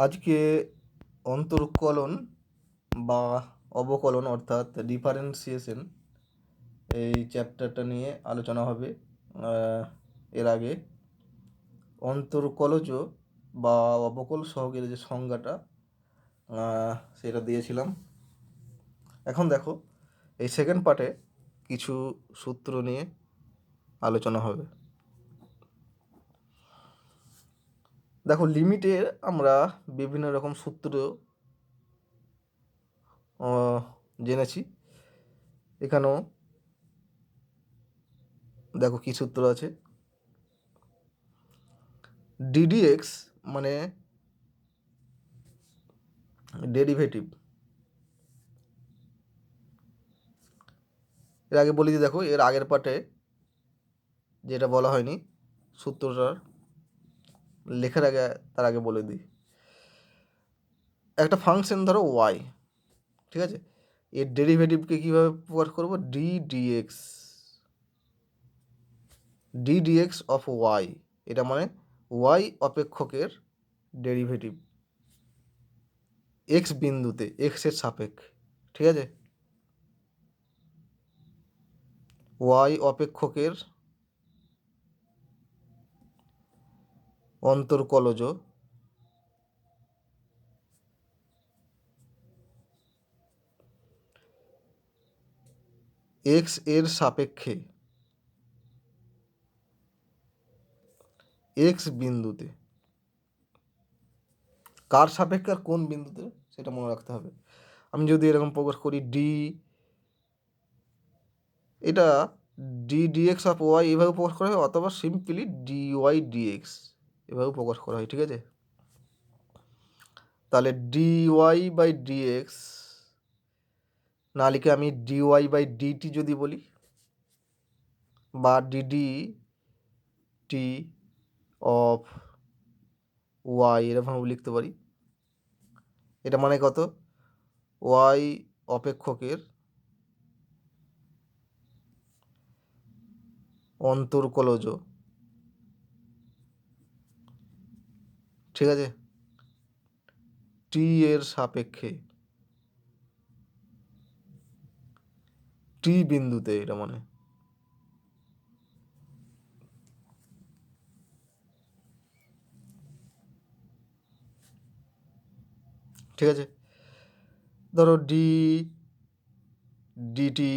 আজকে অন্তর্কলন বা অবকলন অর্থাৎ ডিফারেন্সিয়েশন এই চ্যাপ্টারটা নিয়ে আলোচনা হবে। এর আগে অন্তর্কলজ বা অবকল সহগের যে সংজ্ঞাটা সেটা দিয়েছিলাম। এখন দেখো এই সেকেন্ড পার্টে কিছু সূত্র নিয়ে আলোচনা হবে। দেখো লিমিটের আমরা বিভিন্ন রকম সূত্র জেনেছি। এখানেও দেখো কী সূত্র আছে। ডিডিএক্স মানে ডেরিভেটিভ। এর আগে বলে দিই, দেখো এর আগের পার্টে যেটা বলা হয়নি সূত্রটার লেখার আগে তার আগে বলে দিই। একটা ফাংশন ধরো ওয়াই, ঠিক আছে, এর ডেরিভেটিভকে কীভাবে প্রকাশ করবো? D d x, d d x of y. এটা মানে ওয়াই অপেক্ষকের ডেরিভেটিভ এক্স বিন্দুতে, এক্সের সাপেক্ষে, ঠিক আছে। ওয়াই অপেক্ষকের অন্তর্কলজ এক্স এর সাপেক্ষে এক্স বিন্দুতে। কার সাপেক্ষে আর কোন বিন্দুতে সেটা মনে রাখতে হবে। আমি যদি এরকম প্রকাশ করি ডি, এটা ডিএক্স অফ ওয়াই এভাবে প্রকাশ করা হয়, অথবা সিম্পলি ডিওয়াই ডিএক্স এভাবে প্রকাশ করা হয়, ঠিক আছে। তাহলে ডিওয়াই বাই ডিএক্স না লিখে আমি ডিওয়াই বাই ডিটি যদি বলি, বা ডিডি টি অফ ওয়াই এরকমভাবে লিখতে পারি। এটা মানে কত? ওয়াই অপেক্ষকের অন্তর্কলজ, ঠিক আছে, টি এর সাপেক্ষে টি বিন্দুতে। এটা মানে ঠিক আছে। ধরো ডিটি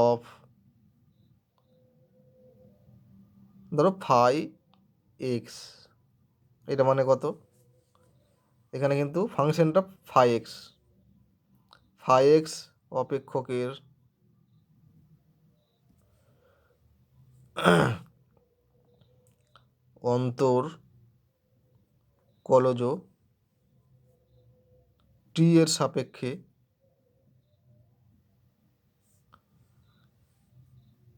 অফ ধরো ফাই এক্স, এটা মানে কত? এখানে কিন্তু ফাংশনটা ফাই এক্স অপেক্ষকের অন্তর্কলজ টি এর সাপেক্ষে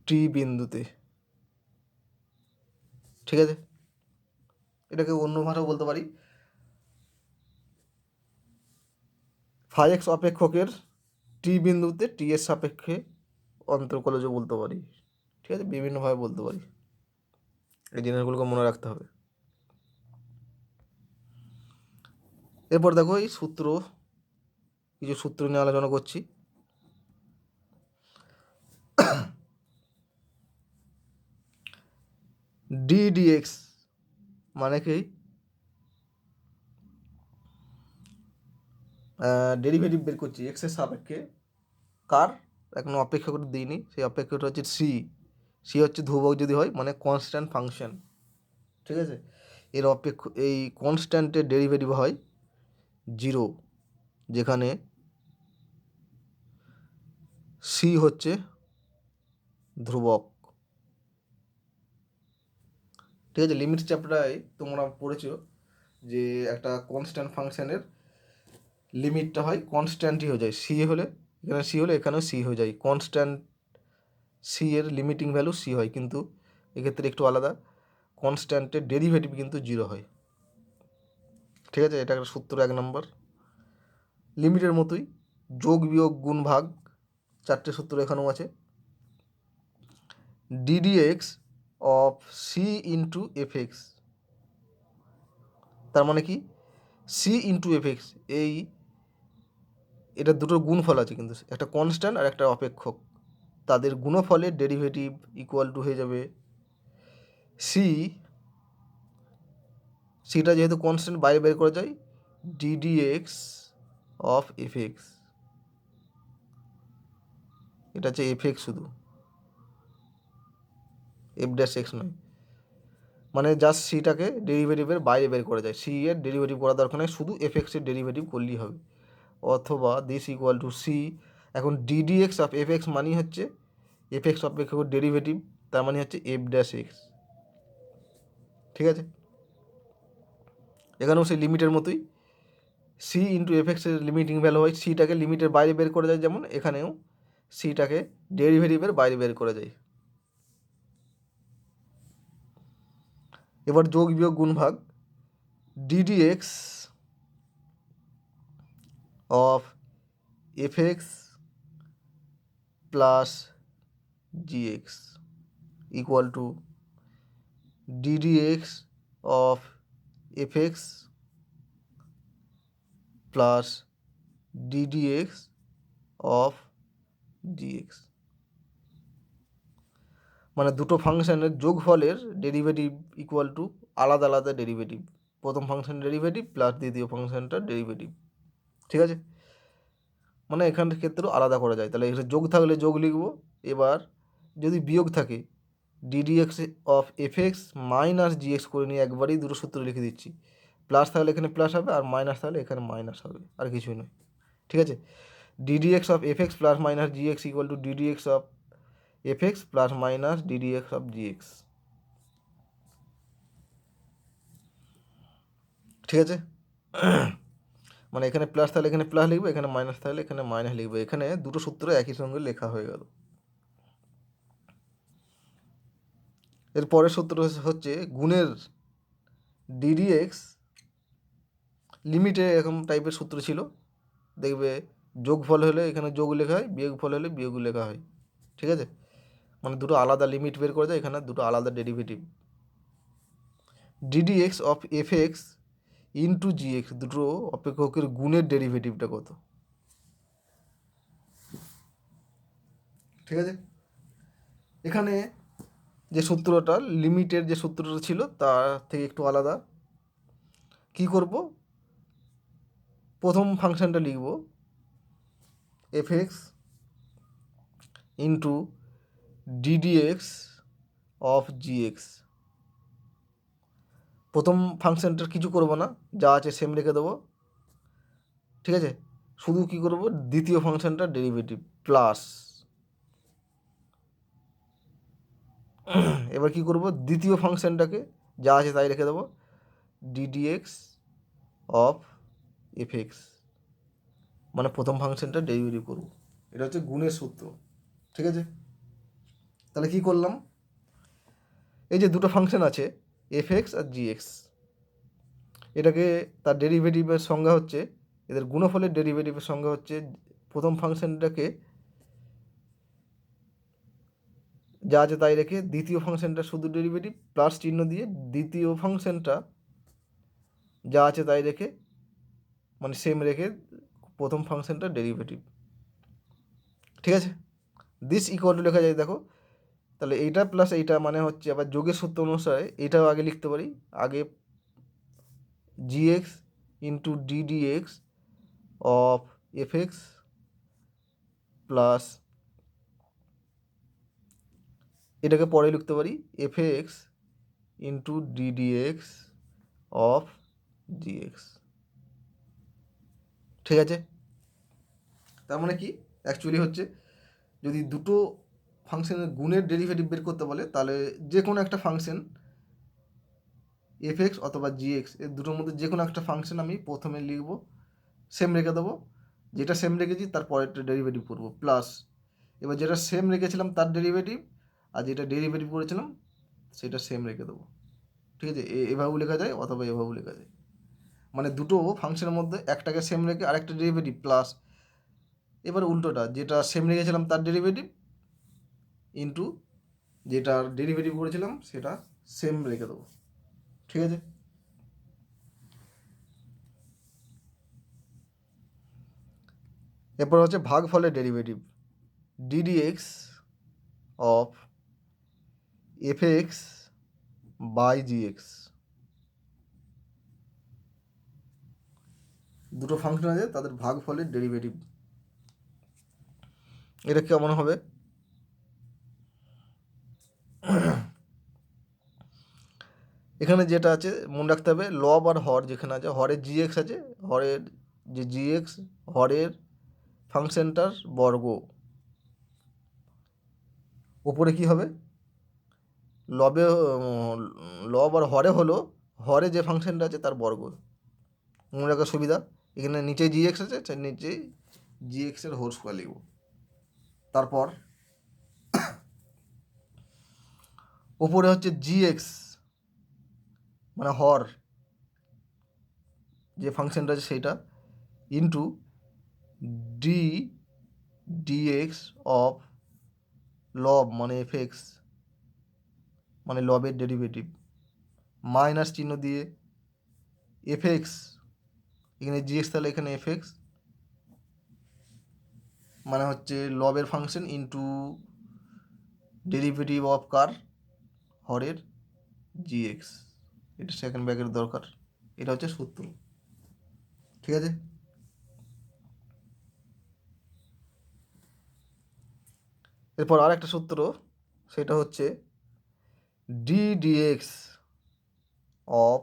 টি বিন্দুতে, ঠিক আছে। এটাকে অন্যভাবেও বলতে পারি, ফাই এক্স অপেক্ষকের টি বিন্দুতে টি এর সাপেক্ষে অন্তর্কলজ বলতে পারি, ঠিক আছে, বিভিন্নভাবে বলতে পারি। এই জিনিসগুলোকে মনে রাখতে হবে। এরপর দেখো এই কিছু সূত্র নিয়ে আলোচনা করছি। ডিডিএক্স মানে কি? ডেরিভেটিভ বের করছি এক্সের সাপেক্ষে। কার? এখনো অপেক্ষা করে দিইনি, সেই অপেক্ষাটা হচ্ছে সি হচ্ছে ধ্রুবক যদি হয়, মানে কনস্ট্যান্ট ফাংশন, ঠিক আছে। এই কনস্ট্যান্টের ডেরিভেটিভ হয় 0, যেখানে সি হচ্ছে ধ্রুবক, ঠিক আছে। লিমিট চ্যাপ্টারে তোমরা পড়েছো যে একটা কনস্ট্যান্ট ফাংশনের লিমিটটা হয় কনস্ট্যান্টই হয়ে যায়, সি হলে, এখানে সি হলে এখানেও সি হয়ে যায়। কনস্ট্যান্ট সি এর লিমিটিং ভ্যালু সি হয়, কিন্তু এক্ষেত্রে একটু আলাদা, কনস্ট্যান্টের ডেরিভেটিভ কিন্তু 0 হয়, ঠিক আছে। এটা একটা সূত্র 1 নম্বর। লিমিটের মতোই যোগ বিয়োগ গুণ ভাগ 4টে সূত্র এখানেও আছে। D d x of c into f x, তার মানে কি সি ইন্টু এফ এক্স, এটা দুটোর গুণফল আছে, কিন্তু একটা কনস্ট্যান্ট আর একটা অপেক্ষক, তাদের গুণফলের ডেরিভেটিভ ইকুয়াল টু হয়ে যাবে সিটা যেহেতু কনস্ট্যান্ট বাইরে বের করা যায়, ডিডিএক্স অফ এফ এক্স, এটা হচ্ছে এফ এক্স, শুধু এফ ড্যাশ এক্স নয়, মানে জাস্ট সিটাকে ডেরিভেটিভের বাইরে বের করা যায়, সি এর ডেরিভেটিভ করা দরকার নেই, শুধু এফ এক্সের ডেরিভেটিভ করলেই হবে। অথবা দিস ইকুয়াল টু সি, এখন ডিডিএক্স অফ এফ এক্স মানি হচ্ছে এফ এক্স অপেক্ষকের ডেরিভেটিভ, তার মানে হচ্ছে এফ ড্যাশ এক্স। ঠিক আছে, এখানেও সেই লিমিটের মতোই সি ইন্টু এফ এক্সের লিমিটিং ভ্যালু হয়, সিটাকে লিমিটের বাইরে বের করা যায়, যেমন এখানেও সিটাকে ডেরিভেটিভের বাইরে বের করা যায়। এবার যোগ বিয়োগ গুণ ভাগ, ddx of f x plus GX equal to ddx of f x plus ddx of GX, মানে দুটো ফাংশনের যোগফলের ডেরিভেটিভ ইকুয়াল টু আলাদা আলাদা ডেরিভেটিভ, প্রথম ফাংশন ডেরিভেটিভ প্লাস দ্বিতীয় ফাংশনটার ডেরিভেটিভ। ঠিক আছে, মানে এখানের ক্ষেত্রেও আলাদা করা যায়, তাহলে এখানে যোগ থাকলে যোগ লিখব, এবার যদি বিয়োগ থাকে ddx of f x minus GX করে নিয়ে একবারেই দুটো সূত্র লিখে দিচ্ছি, প্লাস থাকলে এখানে প্লাস হবে আর মাইনাস থাকলে এখানে মাইনাস হবে, আর কিছুই নয়। ঠিক আছে, d d x of f x plus minus GX equal to ddx of f x plus minus ddx of g x. ঠিক আছে, মানে এখানে প্লাস থাকলে এখানে প্লাস লিখবে, এখানে মাইনাস থাকলে এখানে মাইনাস লিখবে, এখানে দুটো সূত্র একই সঙ্গে লেখা হয়ে গেল। এর পরের সূত্র হচ্ছে গুণের ডিডিএক্স, লিমিটে এরকম টাইপের সূত্র ছিল, দেখবে যোগফল হলে এখানে যোগ লেখা হয়, বিয়োগফল হলে বিয়োগ লেখা হয়। ঠিক আছে, মানে দুটো আলাদা লিমিট বের করে যায়, এখানে দুটো আলাদা derivative. D d x of f x into GX, দুটো অপেক্ষকের গুণের ডেরিভেটিভটা কত? ঠিক আছে, এখানে যে সূত্রটা লিমিটের যে সূত্রটা ছিল তার থেকে একটু আলাদা। কি করব, প্রথম ফাংশনটা লিখব F x into d d x of GX, প্রথম ফাংশনটার কিছু করব না, যা আছে সেম রেখে দেবো। ঠিক আছে, শুধু কি করব, দ্বিতীয় ফাংশনটার ডেরিভেটিভ প্লাস, এবার কি করব, দ্বিতীয় ফাংশনটাকে যা আছে তাই রেখে দেবো, ডিডিএক্স অফ এফ এক্স, মানে প্রথম ফাংশনটা ডেরিভেটিভ করব। এটা হচ্ছে গুণের সূত্র। ঠিক আছে, তাহলে কি করলাম, এই যে দুটো ফাংশন আছে এফ এক্স আর জি এক্স, এটাকে তার ডেরিভেটিভের সংজ্ঞা হচ্ছে, এদের গুণফলের ডেরিভেটিভের সংজ্ঞা হচ্ছে, প্রথম ফাংশনটাকে যা আছে তাই রেখে দ্বিতীয় ফাংশনটা শুধু ডেরিভেটিভ প্লাস চিহ্ন দিয়ে, দ্বিতীয় ফাংশনটা যা আছে তাই রেখে মানে সেম রেখে প্রথম ফাংশনটা ডেরিভেটিভ। ঠিক আছে, দিস ইকুয়াল টু লেখা যায়, দেখো তাহলে এইটা প্লাস এইটা মানে হচ্ছে, আবার যোগের সূত্র অনুসারে এইটাও আগে লিখতে পারি, আগে GX into d d x of f x plus, এটাকে পরে লিখতে পারি f x into d d x of g x. ঠিক আছে, তার মানে কি অ্যাকচুয়ালি হচ্ছে, যদি দুটো ফাংশনের গুণের ডেরিভেটিভ বের করতে বলে, তাহলে যে কোনো একটা ফাংশন এফ এক্স অথবা জিএক্স এর দুটোর মধ্যে যে কোনো একটা ফাংশন আমি প্রথমে লিখব, সেম রেখে দেবো, যেটা সেম রেখেছি তার পরেরটা ডেরিভেটিভ করবো প্লাস, এবার যেটা সেম রেখেছিলাম তার ডেরিভেটিভ, আর যেটা ডেরিভেটিভ করেছিলাম সেটা সেম রেখে দেবো। ঠিক আছে, এভাবেও লেখা যায় অথবা এভাবেও লেখা যায়, মানে দুটো ফাংশনের মধ্যে একটাকে সেম রেখে আরেকটা ডেরিভেটিভ প্লাস, এবার উল্টোটা যেটা সেম রেখেছিলাম তার ডেরিভেটিভ ইন্টু যেটার ডেরিভেটিভ করেছিলাম সেটা সেম রেখে দেবো। ঠিক আছে, এরপর হচ্ছে ভাগফলের derivative d d x of f x by g x. দুটো ফাংশন আছে, তাদের ভাগফলের ডেরিভেটিভ। এটা কেমন হবে? এখানে যেটা আছে মনে রাখতে হবে, লব আর হর যেখানে আছে, হরের জিএক্স আছে, হরের যে জিএক্স হরের ফাংশনটার বর্গ, ওপরে কি হবে লবে, লব আর হরে হলো হরে যে ফাংশনটা আছে তার বর্গ। মনে রাখার সুবিধা, এখানে নিচে জিএক্স আছে, নিচে জিএক্সের হোল স্কোয়ার লিখব। তারপর ওপরে হচ্ছে জিএক্স মানে হর যে ফাংশনটা আছে সেইটা, ইন্টু ডি ডিএক্স অফ লব মানে এফ এক্স মানে লবের ডেরিভেটিভ, মাইনাস চিহ্ন দিয়ে এফ এক্স, এখানে জিএক্স তাহলে এখানে এফ এক্স মানে হচ্ছে লবের ফাংশন ইন্টু ডেরিভেটিভ অফ কার হরের জিএক্স। এটা সেকেন্ড ব্র্যাকেট দরকার। এটা হচ্ছে সূত্র, ঠিক আছে। এরপর আর একটা সূত্র, সেটা হচ্ছে d d x of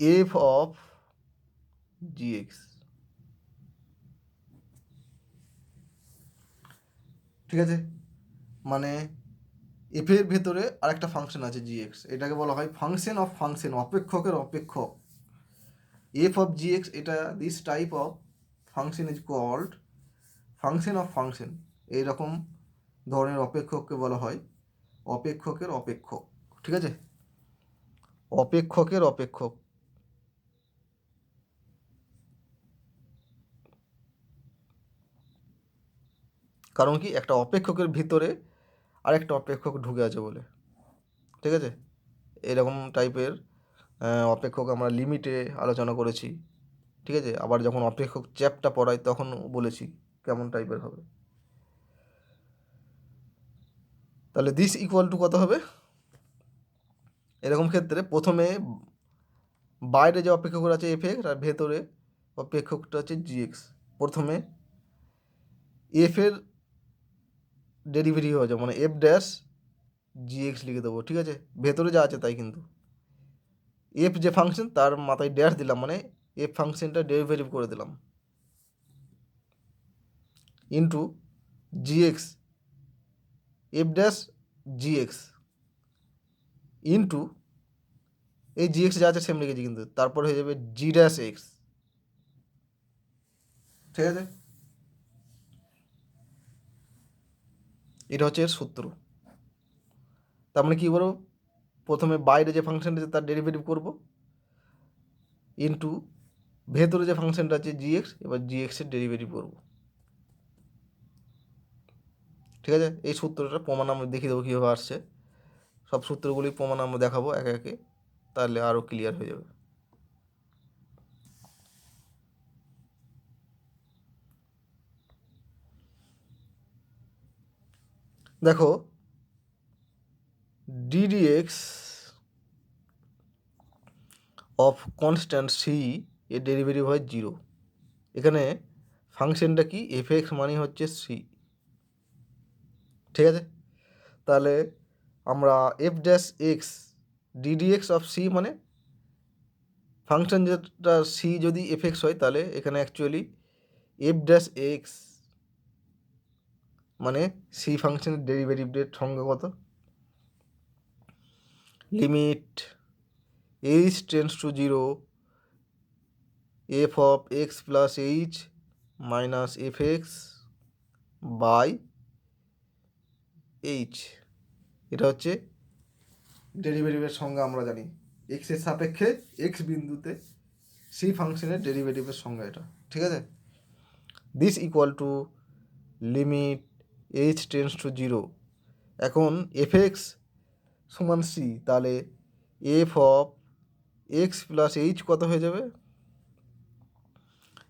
f of g x, ঠিক আছে। মানে এফের ভেতরে আরেকটা ফাংশন আছে জিএক্স, এটাকে বলা হয় ফাংশন অফ ফাংশন, অপেক্ষকের অপেক্ষক। এফ অফ জিএক্স, এটা this type of function is called function of function. এইরকম ধরনের অপেক্ষককে বলা হয় অপেক্ষকের অপেক্ষক, ঠিক আছে। অপেক্ষকের অপেক্ষক, কারণ কি একটা অপেক্ষকের ভিতরে আরেকটা অপেক্ষক ঢুকে আছে বলে, ঠিক আছে। এরকম টাইপের অপেক্ষক আমরা লিমিটে আলোচনা করেছি, ঠিক আছে। আবার যখন অপেক্ষক চ্যাপ্টার পড়াই তখন বলেছি কেমন টাইপের হবে। তাহলে দিস ইকুয়াল টু কত হবে? এরকম ক্ষেত্রে প্রথমে বাইরে যে অপেক্ষক আছে এফ এক্স আর ভেতরে অপেক্ষকটা হচ্ছে জিএক্স, প্রথমে এফ এর ডেরিভেটিভ হয়ে যাবে মানে এফ ড্যাশ জিএক্স লিখে দেবো, ঠিক আছে। ভেতরে যা আছে তাই, কিন্তু এফ যে ফাংশন তার মাথায় ড্যাশ দিলাম মানে এফ ফাংশনটা ডেরিভেটিভ করে দিলাম, into GX F dash GX into এই জিএক্স যা আছে সেম লিখেছি কিন্তু, তারপর হয়ে যাবে জি ড্যাশ এক্স, ঠিক আছে। এটা হচ্ছে এর সূত্র। তার মানে কী করবো, প্রথমে বাইরে যে ফাংশনটা আছে তার ডেরিভেটিভ করব, ইন্টু ভেতরে যে ফাংশনটা আছে জিএক্স, এবার জিএক্সের ডেরিভেটিভ করব, ঠিক আছে। এই সূত্রটা প্রমাণ আমরা দেখিয়ে দেবো কীভাবে আসছে, সব সূত্রগুলি প্রমাণ আমরা দেখাবো একে একে, তাহলে আরও ক্লিয়ার হয়ে যাবে। দেখো ডিডিএক্স অফ কনস্ট্যান্ট সি এর ডেরিভেটিভ হয় 0। এখানে ফাংশনটা কি এফ এক্স মানে হচ্ছে সি, ঠিক আছে। তাহলে আমরা f dash x d d x of c মানে ফাংশন যেটা সি যদি এফ এক্স হয়, তাহলে এখানে অ্যাকচুয়ালি এফ ড্যাশ এক্স মানে সি ফাংশনের ডেরিভেটিভের সংজ্ঞা কত, limit h tends to 0 f of x plus h minus f x by h. এটা হচ্ছে ডেরিভেটিভের সংজ্ঞা, আমরা জানি এক্সের সাপেক্ষে এক্স বিন্দুতে সি ফাংশনের ডেরিভেটিভের সংজ্ঞা এটা, ঠিক আছে। This equal to limit h tends to 0। এখন এফ এক্স সমান সি, তাহলে f of x plus H কত হয়ে যাবে,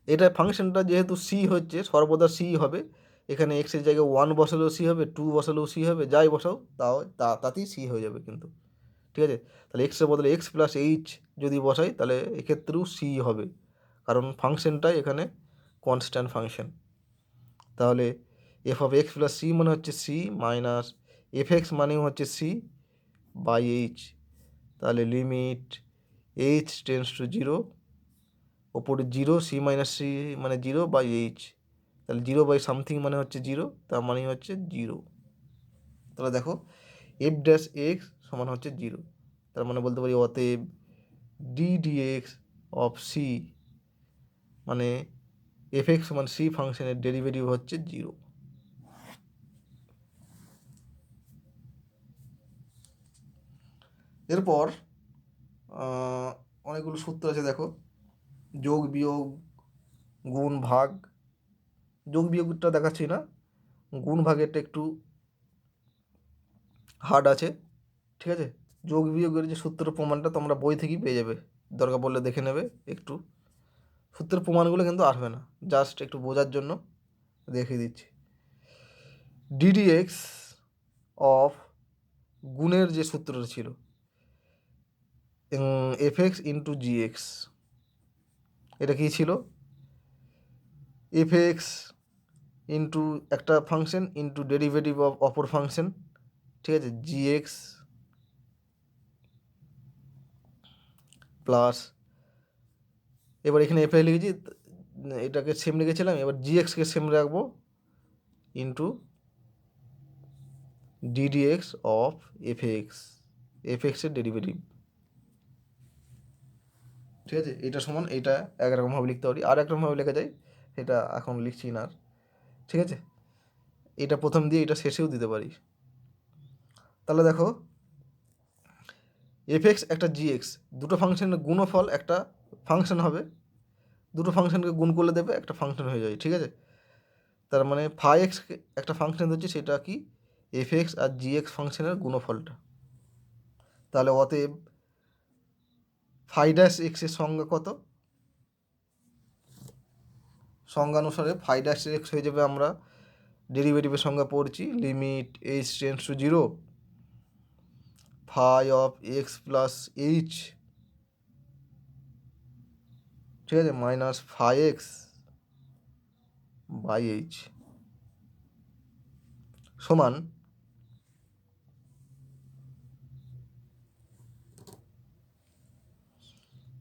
এটা ফাংশনটা যেহেতু সি হচ্ছে, সর্বদা সি হবে। এখানে এক্সের জায়গায় 1 বসালেও সি হবে, 2 বসালেও সি হবে, যাই বসাও তাতেই সি হয়ে যাবে কিন্তু। ঠিক আছে, তাহলে এক্সের বদলে এক্স প্লাস এইচ যদি বসাই তাহলে এক্ষেত্রেও সি হবে, কারণ ফাংশনটাই এখানে কনস্ট্যান্ট ফাংশন। তাহলে f of x plus c মানে হচ্ছে সি মাইনাস এফ এক্স মানেও হচ্ছে সি বাই এইচ। তাহলে limit h tends to zero, ওপরে জিরো, সি মাইনাস সি মানে জিরো বাই এইচ, তাহলে জিরো বাই সামথিং মানে হচ্ছে জিরো, তার মানে হচ্ছে জিরো। তাহলে দেখো এফ ড্যাশ এক্স সমান হচ্ছে জিরো, তার মানে বলতে পারি অতএব d d x of c মানে এফ এক্স সমান সি ফাংশনের ডেরিভেটিভ হচ্ছে জিরো। এরপর অনেকগুলো সূত্র আছে দেখো, যোগ বিয়োগ গুণ ভাগ। যোগ বিয়োগটা দেখাচ্ছি না, গুণ ভাগেরটা একটু হার্ড আছে। ঠিক আছে, যোগ বিয়োগের যে সূত্র প্রমাণটা তোমরা বই থেকেই পেয়ে যাবে, দরকার পড়লে দেখে নেবে একটু। সূত্রের প্রমাণগুলো কিন্তু আসবে না, জাস্ট একটু বোঝার জন্য দেখিয়ে দিচ্ছি। ডিডিএক্স অফ গুণের যে সূত্রটা ছিল F x into g x, এটা কী ছিল? এফ এক্স ইন্টু একটা ফাংশন ইন্টু ডেরিভেটিভ অফ অপর ফাংশন, ঠিক আছে, জি এক্স প্লাস, এবার এখানে এফ এক্স লিখেছি, এটাকে সেম লিখেছিলাম, এবার জি এক্সকে সেম রাখবো ইন্টু ডিডিএক্স অফ এফ এক্সের ডেরিভেটিভ। ঠিক আছে, এটা সমান এটা একরকমভাবে লিখতে পারি, আর একরকমভাবে লেখা যায়, সেটা এখন লিখছি না আর। ঠিক আছে, এটা প্রথম দিয়ে এটা শেষেও দিতে পারি। তাহলে দেখো এফ এক্স একটা জি এক্স, দুটো ফাংশনের গুণফল একটা ফাংশন হবে, দুটো ফাংশনকে গুণ করলে দেবে একটা ফাংশন হয়ে যায়। ঠিক আছে, তার মানে ফাই এক্স একটা ফাংশন হচ্ছে, সেটা কি এফ এক্স আর জি এক্স ফাংশনের গুণফলটা। তাহলে অতএব ফাই ড্যাশ এক্সের সংজ্ঞা কত? সংজ্ঞানুসারে ফাই ড্যাশ এক্স হয়ে যাবে, আমরা ডেরিভেটিভের সংজ্ঞা পড়ছি, limit h tends to zero phi of x plus h, ঠিক আছে, minus phi x by h সমান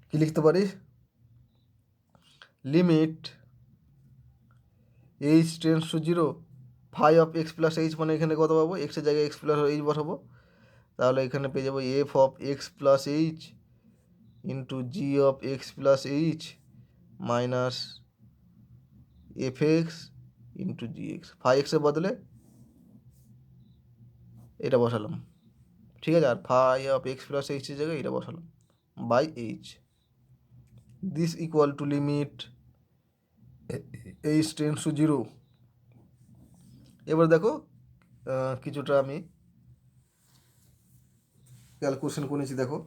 কি লিখতে পারি? Limit h tends to zero phi of x plus h, মানে এখানে কত পাবো? এক্সের জায়গায় এক্স প্লাস এইচ বসাবো, তাহলে এখানে পেয়ে যাবো f of x plus h into g of x plus h minus f x into g x. Phi এক্সের বদলে এটা বসালাম, ঠিক আছে, আর ফাই অফ এক্স প্লাস এইচের জায়গায় এটা বসালাম by h. This equal to limit h tends to zero. এবার দেখো কিছুটা আমি ক্যালকুলেশন করে নিয়েছি। দেখো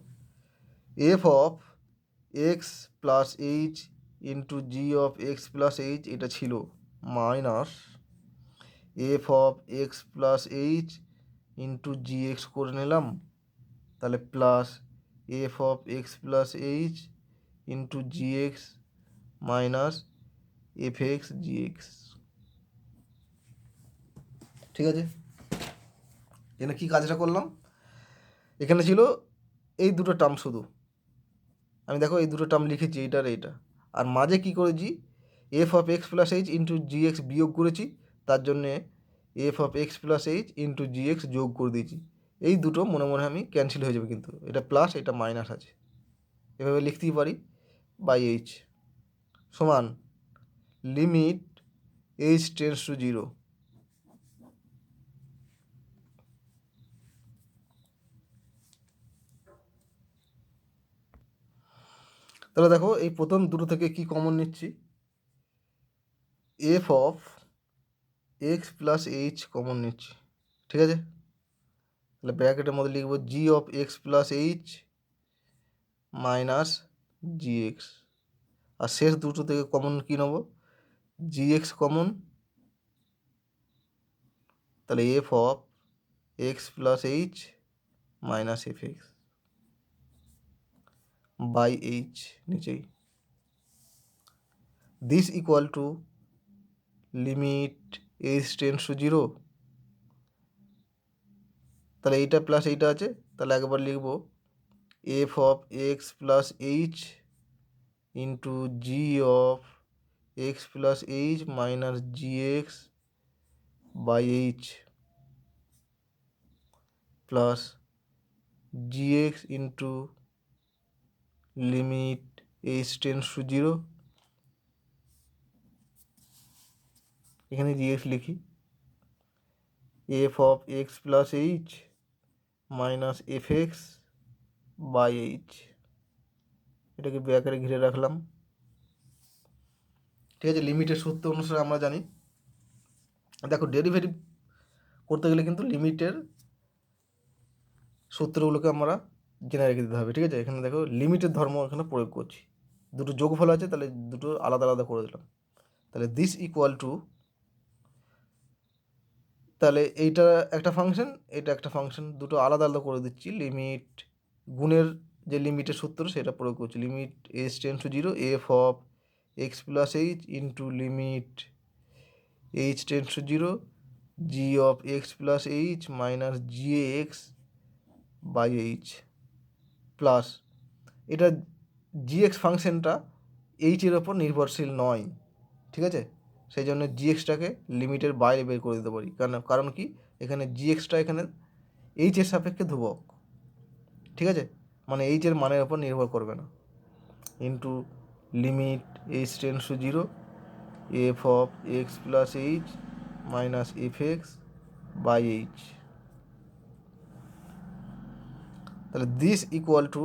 f of x plus h into g of x plus h এটা ছিল minus F of x plus h into g x করে নিলাম, তাহলে plus F of x plus h into g x minus f x G x. ঠিক আছে, এখানে কী কাজটা করলাম? এখানে ছিল এই দুটো টার্ম শুধু, আমি দেখো এই দুটো টার্ম লিখেছি, এইটার এইটা, আর মাঝে কী করেছি? F of x plus h into g x বিয়োগ করেছি, তার জন্যে F of x plus h into g x যোগ করে দিয়েছি। এই দুটো মনে মনে আমি ক্যান্সেল হয়ে যাবে, কিন্তু এটা প্লাস এটা মাইনাস আছে, এভাবে লিখতেই পারি বাই এইচ সমান limit h tends to zero. তাহলে দেখো এই প্রথম দুটো থেকে কি কমন নিচ্ছি? F of x plus h common নিচ্ছি। ঠিক আছে, তাহলে ব্র্যাকেটের মধ্যে লিখব g of x plus h minus g x, আর শেষ দুটো থেকে কমন কী নেব, জিএক্স কমন, তাহলে f of x plus h minus f x by h নিচেই, this equal to limit h tends to zero. তাহলে এইটা প্লাস এইটা আছে, তাহলে একবার লিখব f of x plus h into g of x plus h minus g x by h plus g x into limit h tends to zero. এখানে g x লিখি, f of x plus h minus f x by h, এটাকে ব্র্যাকেটে ঘিরে রাখলাম। ঠিক আছে, লিমিটের সূত্র অনুসারে আমরা জানি, দেখো ডেরিভেটিভ করতে গেলে কিন্তু লিমিটের সূত্রগুলোকে আমরা জেনে রেখে দিতে হবে। ঠিক আছে, এখানে দেখো লিমিটের ধর্ম এখানে প্রয়োগ করছি, দুটো যোগফল আছে তাহলে দুটো আলাদা আলাদা করে দিলাম। তাহলে দিস ইকুয়াল টু, তাহলে এইটা একটা ফাংশন, এটা একটা ফাংশন, দুটো আলাদা আলাদা করে দিচ্ছি। লিমিট গুণের যে লিমিটের সূত্র সেটা প্রয়োগ করছি, limit h tends to zero f of x plus h into limit h tends to zero g of x plus h minus g x by h plus, এটা জি এক্স ফাংশনটা এইচের ওপর নির্ভরশীল নয়। ঠিক আছে, সেই জন্য জি এক্সটাকে লিমিটের বাইরে বের করে দিতে পারি, কারণ কি এখানে জি এক্সটা এখানে এইচের সাপেক্ষে ধ্রুবক। ঠিক আছে, মানে এইচের মানের ওপর নির্ভর করবে না, into limit h tends to zero f of x plus h minus f x by h. তাহলে দিস ইকুয়াল টু,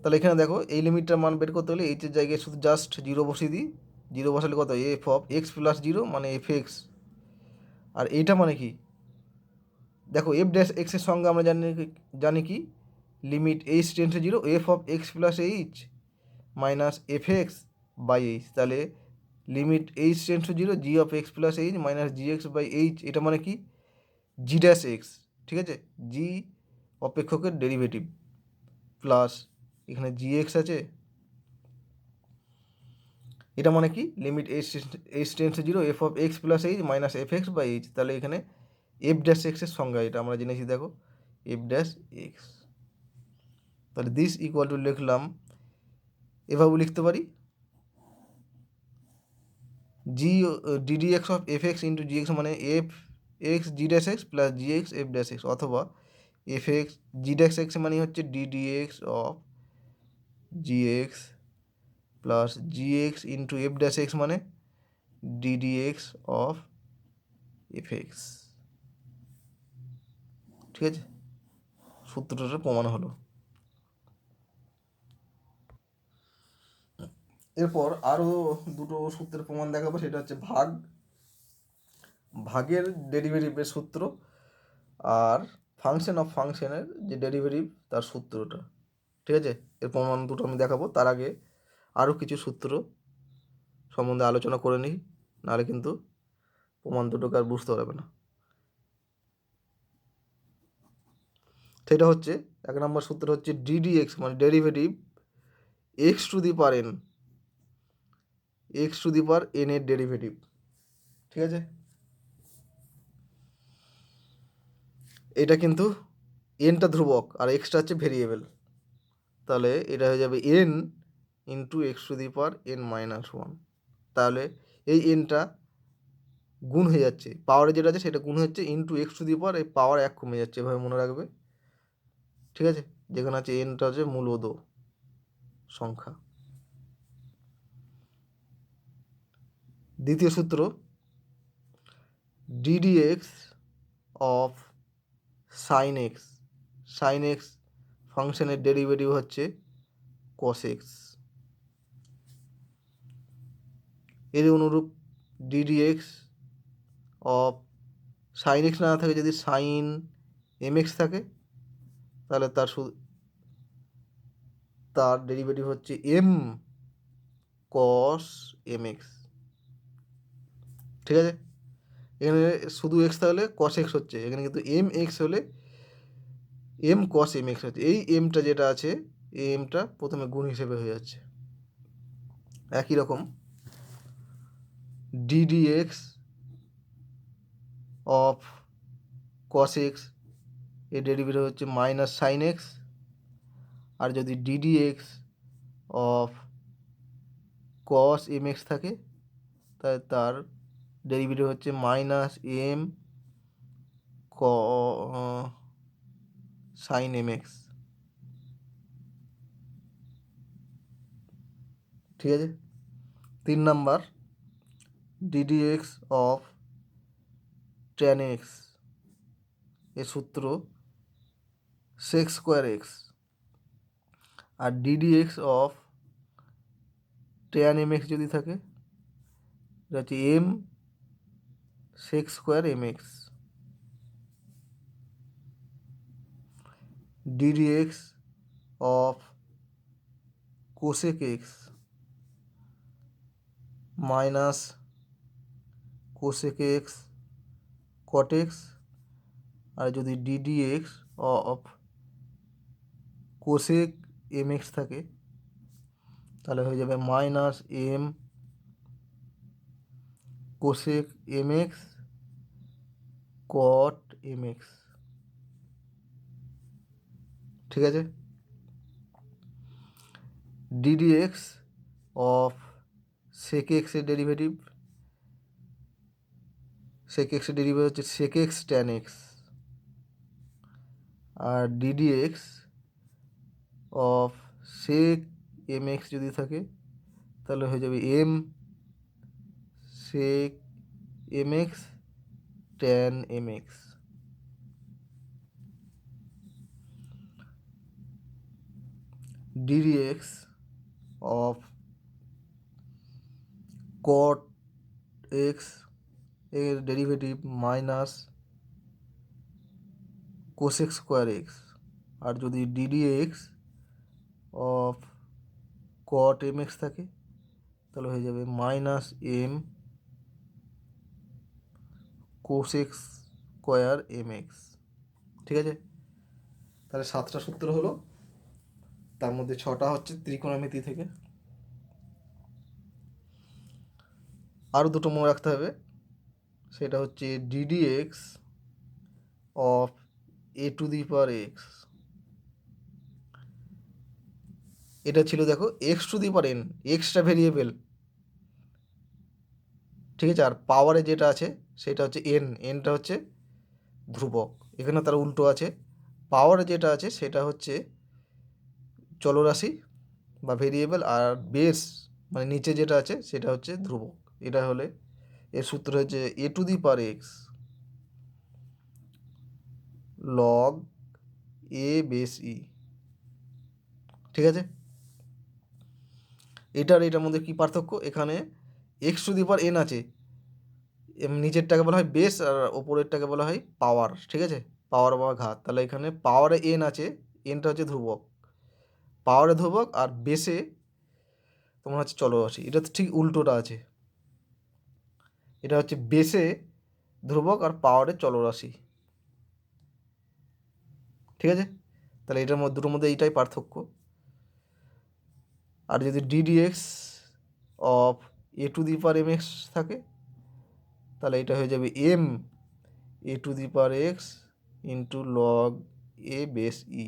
তাহলে এখানে দেখো এই লিমিটটার মান বের করতে হলে এইচের জায়গায় শুধু জাস্ট জিরো বসিয়ে দিই, জিরো বসালে কত, F of x plus zero মানে এফ এক্স, আর এইটা মানে কি দেখো এফ ড্যাশ এক্সের সঙ্গে আমরা জানি কি limit h tends to zero f of x plus h minus f x by h. তাহলে limit h tends to zero g of x plus h minus g x by h, এটা মানে কি জি dash x. ঠিক আছে, জি অপেক্ষকের derivative plus এখানে g x আছে, এটা মানে কি limit h tends to zero f of x plus h minus f x by h. তাহলে এখানে এফ ড্যাশ এক্সের সংজ্ঞা এটা আমরা জেনেছি, দেখো এফ ড্যাশ এক্স। তাহলে দিস ইকুয়াল টু লিখলাম, এভাবে লিখতে পারি g d d x of f x into g x মানে f x g dash x plus g x f dash x, অথবা f x g dash x মানে হচ্ছে d d x of g x plus g x into f dash x মানে d d x of f x. ঠিক আছে, সূত্রটা প্রমাণ হলো। এরপর আরও দুটো সূত্রের প্রমাণ দেখাবো, সেটা হচ্ছে ভাগের ডেরিভেটিভের সূত্র আর ফাংশন অফ ফাংশনের যে ডেরিভেটিভ তার সূত্রটা। ঠিক আছে, এর প্রমাণ দুটো আমি দেখাবো, তার আগে আরও কিছু সূত্র সম্বন্ধে আলোচনা করে নিই, নাহলে কিন্তু প্রমাণ দুটোকে আর বুঝতে পারবে না। সেটা হচ্ছে এক নম্বর সূত্র হচ্ছে ডিডি এক্স মানে derivative x to the power N, x to the power N এর ডেরিভেটিভ। ঠিক আছে, এটা কিন্তু এনটা ধ্রুবক আর এক্সটা হচ্ছে ভেরিয়েবল, তাহলে এটা হয়ে যাবে N into x to the power n minus one. তাহলে এই এনটা গুণ হয়ে যাচ্ছে, পাওয়ারে যেটা আছে সেটা গুণ হচ্ছে ইন্টু এক্স টু দি পাওয়ার, এই পাওয়ার এক কমে যাচ্ছে, এভাবে মনে রাখবে। ঠিক আছে, যেখানে আছে এনটা হচ্ছে মূলদ সংখ্যা। দ্বিতীয় সূত্র d d x of sine x, sine x ফাংশনের ডেরিভেটিভ হচ্ছে কস এক্স, এর অনুরূপ d d x of sine x না থাকে, যদি সাইন এম এক্স থাকে তাহলে তার তার ডেরিভেটিভ হচ্ছে এম কস এম এক্স। ঠিক আছে, এখানে শুধু এক্স তাহলে কস এক্স হচ্ছে, এখানে কিন্তু এম এক্স হলে এম কস এম এক্স হচ্ছে। এই এমটা যেটা আছে এই এমটা প্রথমে গুণ হিসেবে হয়ে যাচ্ছে। একই রকম d d x of cos x এর ডেরিভেটিভ হচ্ছে মাইনাস সাইন এক্স, আর যদি d d x of cos m x থাকে তাহলে তার ডেরিভেটিভ হচ্ছে মাইনাস এম ক সাইন এম এক্স। ঠিক আছে, 3 number d d x of tan x এর সূত্র সেক স্কোয়ার এক্স, আর d d x of tan m x যদি থাকে এটা হচ্ছে m sec square m x. D d x of cosec x minus cosec x cot x, আর যদি d d x of cosec m x থাকে তাহলে হয়ে যাবে minus m cosec m x cot m x. ঠিক আছে, ডিডি এক্স অফ সেক এক্সের derivative, সেক এক্সের ডেরিভেটিভ হচ্ছে সেক এক্স ট্যান এক্স, আর d d x of sec m x যদি থাকে তাহলে হয়ে যাবে m sec m x tan m x. D d x of cot x এর derivative minus cosec square x, আর যদি d d x of cot m x থাকে তাহলে হয়ে যাবে minus m cosec square m x. ঠিক আছে, তাহলে 7টা সূত্র হলো, তার মধ্যে 6টা হচ্ছে ত্রিকোণমিতি থেকে। আরও দুটো মনে রাখতে হবে, সেটা হচ্ছে d d x of a to the power x, এটা ছিল দেখো x to the power N, extra variable. ঠিক আছে, আর পাওয়ারে যেটা আছে সেটা হচ্ছে এন, এনটা হচ্ছে ধ্রুবক। এখানে তার উল্টো আছে, পাওয়ারে যেটা আছে সেটা হচ্ছে চলরাশি বা ভেরিয়েবল, আর বেস মানে নিচে যেটা আছে সেটা হচ্ছে ধ্রুবক। এটা হলে এর সূত্র হচ্ছে a to the power x log a base e. ঠিক আছে, এটার মধ্যে কি পার্থক্য, এখানে x to the power n আছে, নিচেরটাকে বলা হয় বেস আর ওপরেরটাকে বলা হয় পাওয়ার। ঠিক আছে, পাওয়ার বা ঘাত। তাহলে এখানে পাওয়ারে এন আছে, এনটা হচ্ছে ধ্রুবক, পাওয়ারে ধ্রুবক আর বেসে তোমার হচ্ছে চলরাশি। এটা তো ঠিক উল্টোটা আছে, এটা হচ্ছে বেসে ধ্রুবক আর পাওয়ারে চলরাশি। ঠিক আছে, তাহলে এটার মধ্যে দুটোর মধ্যে এইটাই পার্থক্য। আর যদি d d x of a to the power m x থাকে তাহলে এটা হয়ে যাবে m a to the power x into log a base e.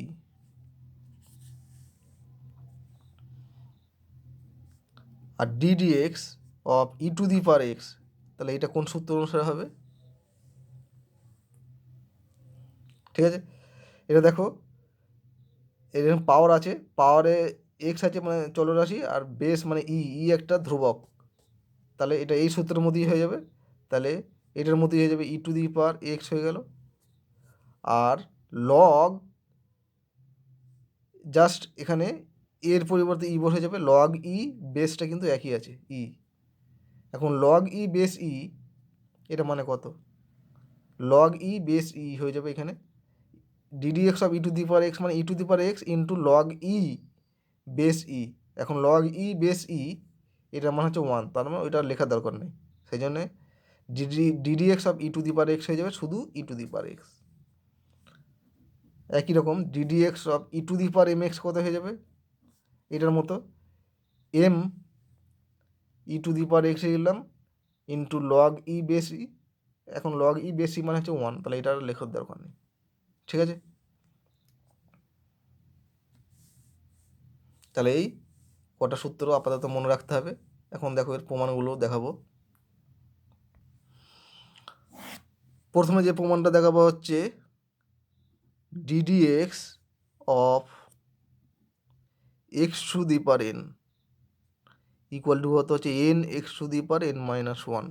আর d d x of e to the power x, তাহলে এটা কোন সূত্র অনুসারে হবে? ঠিক আছে, এটা দেখো এরকম পাওয়ার আছে, পাওয়ারে এক্স আছে মানে চলরাশি, আর বেস মানে ই একটা ধ্রুবক, তাহলে এটা এই সূত্রের মধ্যেই হয়ে যাবে। তাহলে এটার মধ্যেই হয়ে যাবে ই টু দি পাওয়ার এক্স হয়ে গেল, আর লগ জাস্ট এখানে এর পরিবর্তে ই বসে যাবে, লগ ই বেসটা কিন্তু একই আছে ই। এখন লগ ই বেস ই এটা মানে কত, লগ ই বেস ই হয়ে যাবে এখানে d d x of e to the power x মানে e to the power x into log e base e, এখন লগ ই বেস ই এটার মান হচ্ছে 1, তার মানে ওইটা লেখার দরকার নেই, সেই জন্যে DD x of e to the power x হয়ে যাবে শুধু ই টু দি পাওয়ার এক্স। একই রকম d d x of e to the power m x কত হয়ে যাবে এটার মতো, m e to the power x লিখলাম into log e base e, এখন লগ ই বেস ই মানে হচ্ছে 1, তাহলে এটার লেখার দরকার নেই, ঠিক আছে। তাহলে এই কটা সূত্র আপাতত মনে রাখতে হবে। এখন দেখো এর প্রমাণগুলো দেখাবো। প্রথমে যে প্রমাণটা দেখাবো হচ্ছে d d x of x to the power N equal to হতে হচ্ছে N x to the power n minus 1,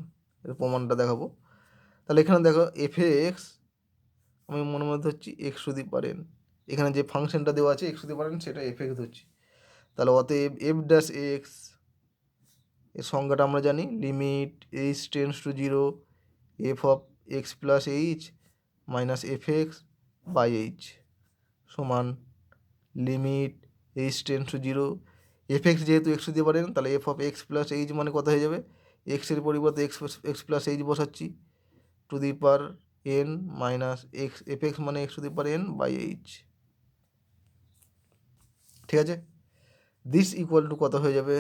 এর প্রমাণটা দেখাবো। তাহলে এখানে দেখো এফ এক্স আমি মনের মধ্যে হচ্ছি x to the power N, এখানে যে ফাংশনটা দেওয়া আছে x to the power N সেটা এফ এক্স ধরছি। তাহলে অতএব এফ ড্যাশ এক্স এর সংজ্ঞাটা আমরা জানি, limit h tends to 0 f of x plus h minus f x by h সমান limit h tends to 0 f x যেহেতু এক্স দিতে পারেন তাহলে f of x plus h মানে কত হয়ে যাবে, এক্সের পরিবর্তে এক্স প্লাস এইচ বসাচ্ছি to the power n minus x f x মানে x to the power n by h, ঠিক আছে। দিস ইকুয়াল টু কত হয়ে যাবে,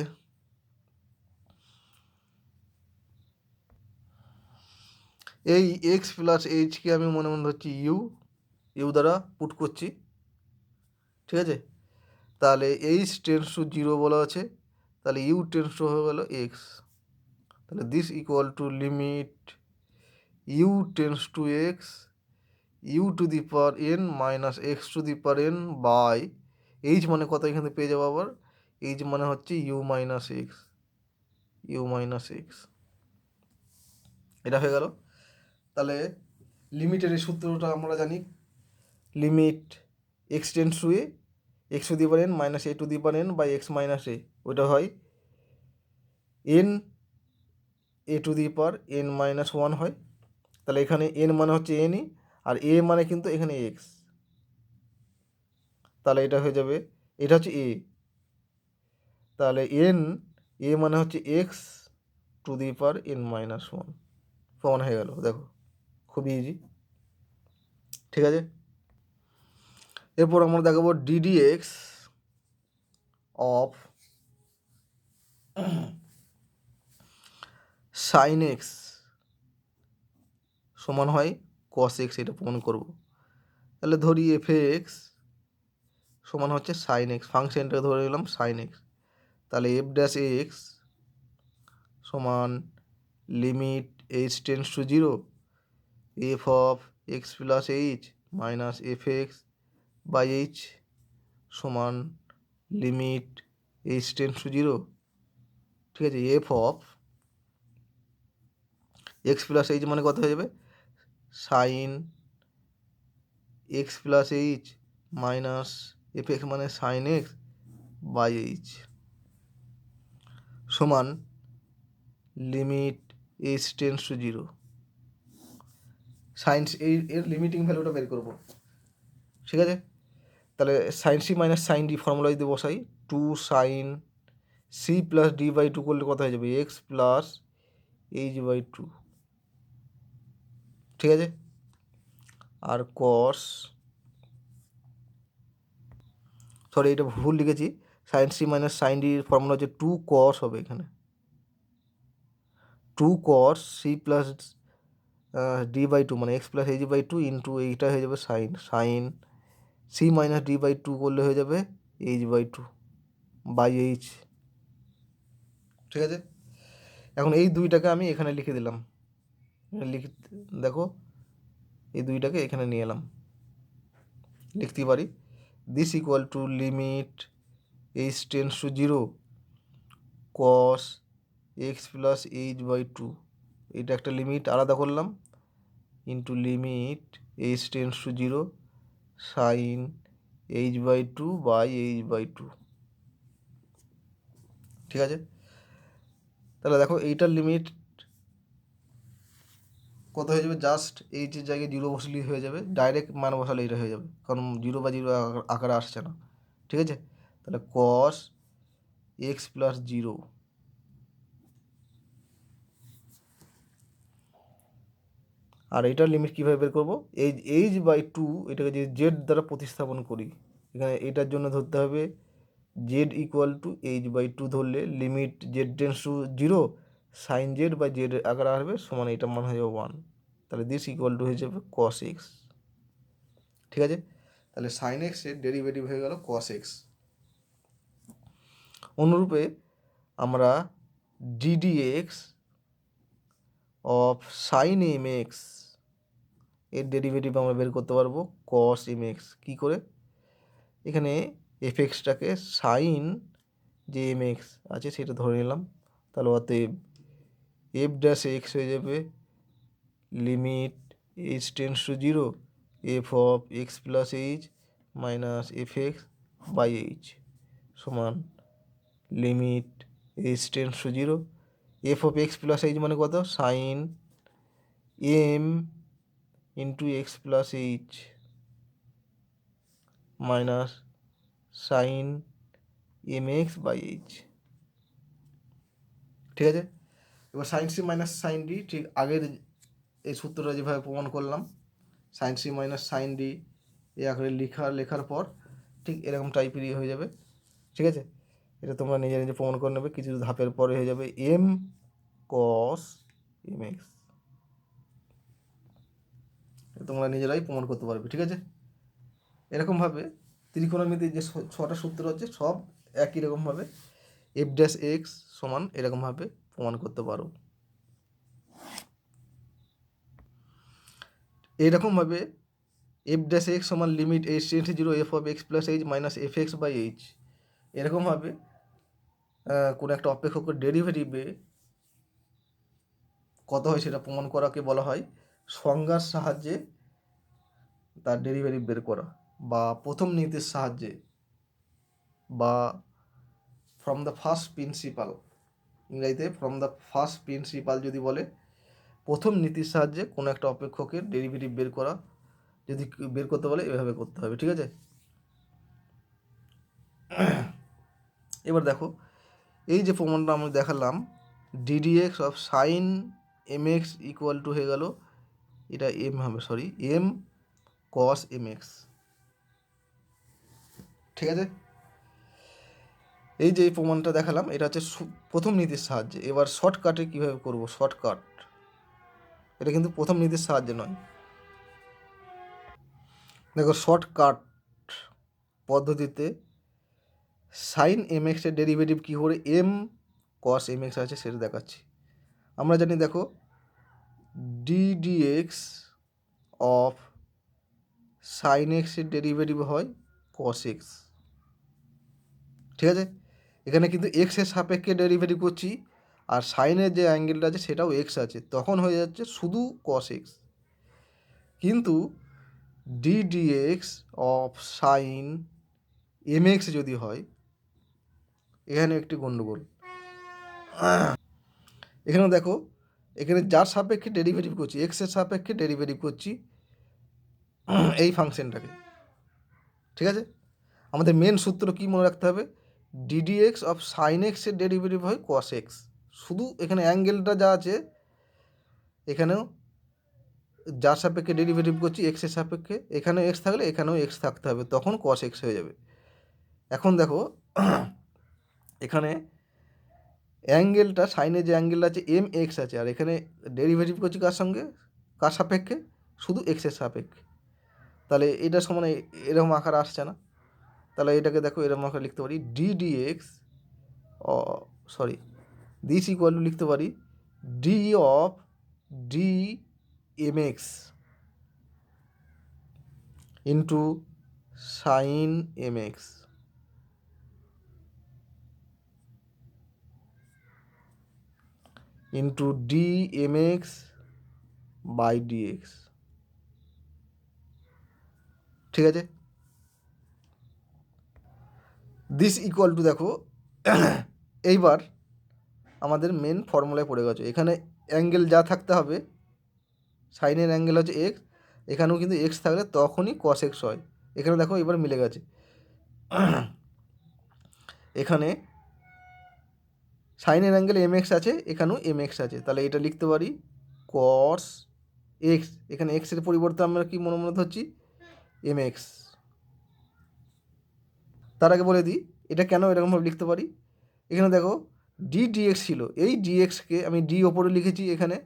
এই এক্স প্লাস এইচকে আমি মনে মনে হচ্ছি ইউ দ্বারা পুট করছি, ঠিক আছে। তাহলে এইচ টেন্স টু 0 বলা আছে, তাহলে ইউ টেন্স টু হয়ে গেল এক্স, তাহলে this equal to limit u tends to x u to the power n minus x to the power n by h মানে কত এখানে পেয়ে যাবো আবার, এইচ মানে হচ্ছে ইউ মাইনাস এক্স, এটা হয়ে গেল। তাহলে লিমিটের এই সূত্রটা আমরা জানি, limit x tends to a x to the power n minus a to the power n by x minus a, ওইটা হয় n a to the power n minus 1 হয়। তাহলে এখানে এন মানে হচ্ছে এনই আর এ মানে কিন্তু এখানে এক্স, তাহলে এটা হয়ে যাবে, এটা হচ্ছে এ, তাহলে এ মানে হচ্ছে x to the power n minus 1 প্রমাণ হয়ে গেল, দেখো খুবই ইজি, ঠিক আছে। এরপর আমরা দেখাবো DD x of sine x সমান হয় কস এক্স, এটা প্রমাণ করব। তাহলে ধরি এফ এক্স সমান হচ্ছে সাইন এক্স, ফাংশনটা ধরে নিলাম সাইন এক্স, তাহলে এফ ড্যাশ এক্স সমান limit h tends to 0 f of x plus h minus f x by h সমান লিমিট এইচ টেন্স টু 0, ঠিক আছে। F of x plus h মানে কত হয়ে যাবে, sine x plus h minus f x মানে sine x by h সমান limit h tends to 0, sines এর লিমিটিং ভ্যালুটা বের করবো, ঠিক আছে। তাহলে sign c minus sine d formula যদি বসাই, two sine c plus d by 2 করলে কত হয়ে যাবে, এক্স প্লাস এইচ বাই 2, ঠিক আছে। আর কস, সরি এটা ভুল লিখেছি, সাইন সি মাইনাস সাইন ডির ফর্মুলা হচ্ছে টু কস হবে এখানে, two cos c plus d by 2 মানে x plus h by 2 into এইটা হয়ে যাবে sine c minus d by 2 করলে হয়ে যাবে এইচ বাই 2 বাই এইচ, ঠিক আছে। এখন এই দুইটাকে আমি এখানে লিখে দিলাম, দেখো এই দুইটাকে এখানে নিয়ে এলাম, লিখতে পারি this equal to limit h tends to 0 cos x plus h by 2, এটা একটা লিমিট আলাদা করলাম into limit h tends to 0 sine h by 2 by h by 2, ঠিক আছে। তাহলে দেখো এইটার লিমিট কত হয়ে যাবে, জাস্ট এইচের জায়গায় 0 বসলেই হয়ে যাবে, ডাইরেক্ট মান বসালে এটা হয়ে যাবে, কারণ 0 বা 0 আকারে আসছে না, ঠিক আছে। তাহলে কস এক্স প্লাস 0। আর এটার লিমিট কীভাবে বের করবো? h/2 এটাকে যদি জেড দ্বারা প্রতিস্থাপন করি, এখানে এটার জন্য ধরতে হবে জেড ইকুয়াল টু h/2 ধরলে limit z tends to 0 sine z বা জেড আকার আসবে সমান এটা মান হয়ে যাবে 1। তাহলে দিস ইকুয়াল টু হয়ে যাবে কস এক্স। ঠিক আছে, তাহলে সাইন এক্সের ডেরিভেটিভ হয়ে গেল কস এক্স। অনুরূপে আমরা d d x of sine m x এর ডেরিভেটিভ আমরা বের করতে পারবো কস এম এক্স। কী করে? এখানে এফ এক্সটাকে সাইন যে এম এক্স আছে সেটা ধরে নিলাম, তাহলে অতএব এফ ড্যাশ এক্স হয়ে যাবে limit h tends to 0 f of x plus h minus f x by h সমান limit h tends to 0 f of x plus h মানে কত? Sine m into x plus h minus sine m x by h. ঠিক আছে, এবার sine c minus sine d ঠিক আগের এই সূত্রটা যেভাবে প্রমাণ করলাম, sine c minus sine d এই আকারে লেখার পর ঠিক এরকম টাইপেরই হয়ে যাবে। ঠিক আছে, এটা তোমরা নিজে নিজে প্রমাণ করে নেবে, কিছু ধাপের পরে হয়ে যাবে এম কস এম এক্স। তোমরা নিজেরাই প্রমাণ করতে পারবে। ঠিক আছে, এরকমভাবে ত্রিকোণমিতির যে 6টা সূত্র আছে সব একই রকমভাবে এফ ড্যাশ এক্স সমান এরকমভাবে প্রমাণ করতে পারো। এরকমভাবে এফ ড্যাশ এক্স সমান limit h tends to 0 f of x plus h minus f x by h, এরকমভাবে কোনো একটা অপেক্ষকের ডেরিভেটিভে কত হয় সেটা প্রমাণ করাকে বলা হয় সংজ্ঞার সাহায্যে তার ডেরিভেটিভ বের করা, বা প্রথম নীতির সাহায্যে, বা ফ্রম দ্য ফার্স্ট প্রিন্সিপাল। ইংরেজিতে ফ্রম দ্য ফার্স্ট প্রিন্সিপাল যদি বলে, প্রথম নীতির সাহায্যে কোনো একটা অপেক্ষকের ডেরিভেটিভ বের করা, যদি বের করতে বলে এভাবে করতে হবে। ঠিক আছে, এবার দেখো এই যে প্রমাণটা আমি দেখালাম d d x of sine m x equal to হয়ে গেল, এটা এম হবে, sorry m cos m x. ঠিক আছে, এই যে প্রমাণটা দেখালাম এটা হচ্ছে প্রথম নীতির সাহায্যে। এবার শর্টকাটে কীভাবে করব? শর্টকাট এটা কিন্তু প্রথম নীতির সাহায্যে নয়। দেখো শর্টকাট পদ্ধতিতে সাইন এম এক্সের ডেরিভেটিভ কী করে এম কস এম এক্স আছে সেটা দেখাচ্ছি। আমরা জানি দেখো ডিডিএক্স অফ সাইন এক্সের ডেরিভেটিভ হয় কস এক্স। ঠিক আছে, এখানে কিন্তু এক্সের সাপেক্ষে ডেরিভেটিভ করছি, আর সাইনের যে অ্যাঙ্গেলটা আছে সেটাও এক্স আছে, তখন হয়ে যাচ্ছে শুধু কস এক্স। কিন্তু d d x of sine m x যদি হয়, এখানে একটি গণ্ডগোল। এখানেও দেখো এখানে যার সাপেক্ষে ডেরিভেটিভ করছি, এক্সের সাপেক্ষে ডেরিভেটিভ করছি এই ফাংশনটাকে। ঠিক আছে, আমাদের মেন সূত্র কী মনে রাখতে হবে? ডিডিএক্স অফ সাইন এক্সের ডেরিভেটিভ হয় কস এক্স। শুধু এখানে অ্যাঙ্গেলটা যা আছে, এখানেও যার সাপেক্ষে ডেরিভেটিভ করছি এক্সের সাপেক্ষে, এখানেও এক্স থাকলে এখানেও এক্স থাকতে হবে, তখন কস এক্স হয়ে যাবে। এখন দেখো এখানে অ্যাঙ্গেলটা সাইনের যে অ্যাঙ্গেলটা আছে এম এক্স আছে, আর এখানে ডেরিভেটিভ করছি কার সঙ্গে, কার সাপেক্ষে? শুধু এক্সের সাপেক্ষে। তাহলে এটা সমান এরকম আকার আসছে না, তাহলে এটাকে দেখো এরকম আকার লিখতে পারি ডিডিএক্স দিস ইকুয়াল টু লিখতে পারি d of d m x into sine m x into d m x by d x. ঠিক আছে, দিস ইকুয়াল টু দেখো এইবার আমাদের মেন ফর্মুলায় পড়ে গেছে। এখানে অ্যাঙ্গেল যা থাকতে হবে, সাইনের অ্যাঙ্গেল হচ্ছে এক্স, এখানেও কিন্তু এক্স থাকলে তখনই কস এক্স হয়। এখানে দেখো এবার মিলে গেছে। এখানে সাইনের অ্যাঙ্গেল এম এক্স আছে, এখানেও এম এক্স আছে, তাহলে এটা লিখতে পারি কস এক্স, এখানে এক্সের পরিবর্তে আমরা কি মনে মনে ধরছি এম এক্স। তার আগে বলে দিই এটা কেন এরকমভাবে লিখতে পারি। এখানে দেখো ডি ডিএক্স ছিল, এই ডিএক্সকে আমি ডি ওপরে লিখেছি এখানে,